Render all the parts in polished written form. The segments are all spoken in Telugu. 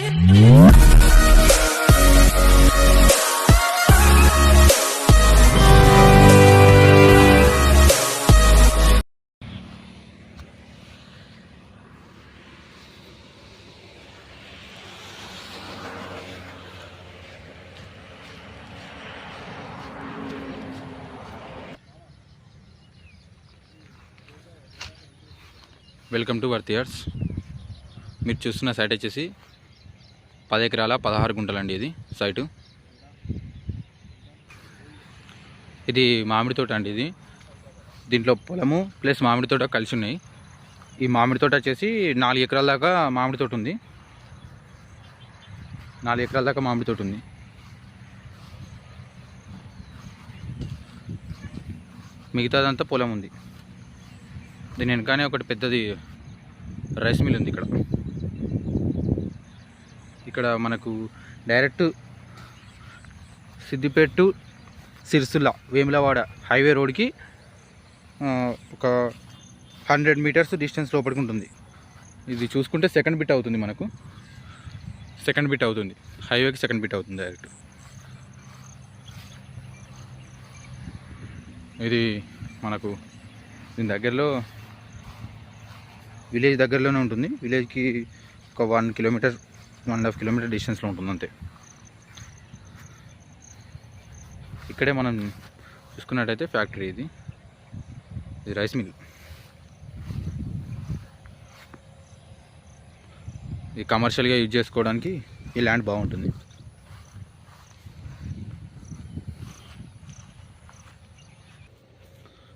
Welcome to వర్తియర్స్. మీరు చూస్తున్న సైట్ వచ్చేసి 10 ఎకరాల 16 గుంటలండి. ఇది సైటు. ఇది మామిడి తోట అండి. ఇది దీంట్లో పొలము ప్లస్ మామిడి తోట కలిసి ఉన్నాయి. ఈ మామిడి తోట వచ్చేసి 4 ఎకరాల దాకా మామిడి తోట ఉంది. 4 ఎకరాల దాకా మామిడి తోట ఉంది. మిగతాదంతా పొలం ఉంది. దీని వెనకనే ఒకటి పెద్దది రైస్ మిల్ ఉంది. ఇక్కడ మనకు direct Siddipet to Sircilla Vemulawada highway రోడ్కి ఒక 100 మీటర్స్ డిస్టెన్స్ లోపలికి ఉంటుంది. ఇది చూసుకుంటే సెకండ్ బిట్ అవుతుంది. మనకు సెకండ్ బిట్ అవుతుంది. హైవేకి సెకండ్ బిట్ అవుతుంది డైరెక్ట్. ఇది మనకు దీని దగ్గరలో విలేజ్ దగ్గరలోనే ఉంటుంది. విలేజ్కి ఒక 1 కిలోమీటర్ 1.5 కిలోమీటర్ డిస్టెన్స్లో ఉంటుంది అంతే. ఇక్కడే మనం చూసుకున్నట్టయితే ఫ్యాక్టరీ. ఇది రైస్ మిల్. ఇది కమర్షియల్గా యూజ్ చేసుకోవడానికి ఈ ల్యాండ్ బాగుంటుంది.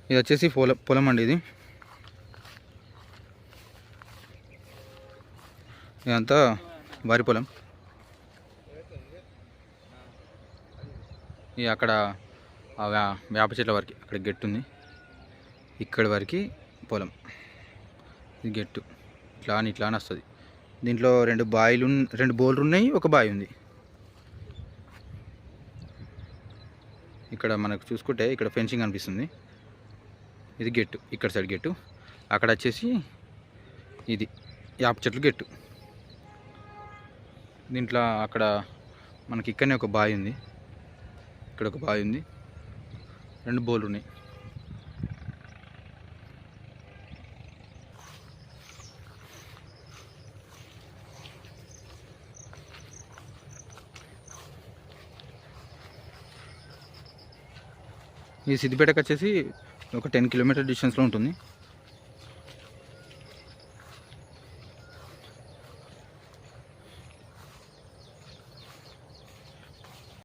ఇది వచ్చేసి పొలం అండి. ఇదంతా వరి పొలం. ఇది అక్కడ వేప చెట్ల వరకు అక్కడ గెట్టు ఉంది. ఇక్కడ వరకు పొలం. ఇది గెట్టు ఇట్లా అని వస్తుంది. దీంట్లో 2 బోర్లు ఉన్నాయి, ఒక బావి ఉంది. ఇక్కడ మనకు చూసుకుంటే ఇక్కడ ఫెన్సింగ్ అనిపిస్తుంది. ఇది గెట్టు, ఇక్కడ సైడ్ గెట్టు. అక్కడ వచ్చేసి ఇది వేప చెట్లు గెట్టు. దీంట్లో అక్కడ మనకి ఇక్కడనే ఒక బావి ఉంది. ఇక్కడ ఒక బావి ఉంది. 2 బోర్లు ఉన్నాయి. ఈ సిద్దిపేటకు వచ్చేసి ఒక 10 కిలోమీటర్ డిస్టెన్స్లో ఉంటుంది.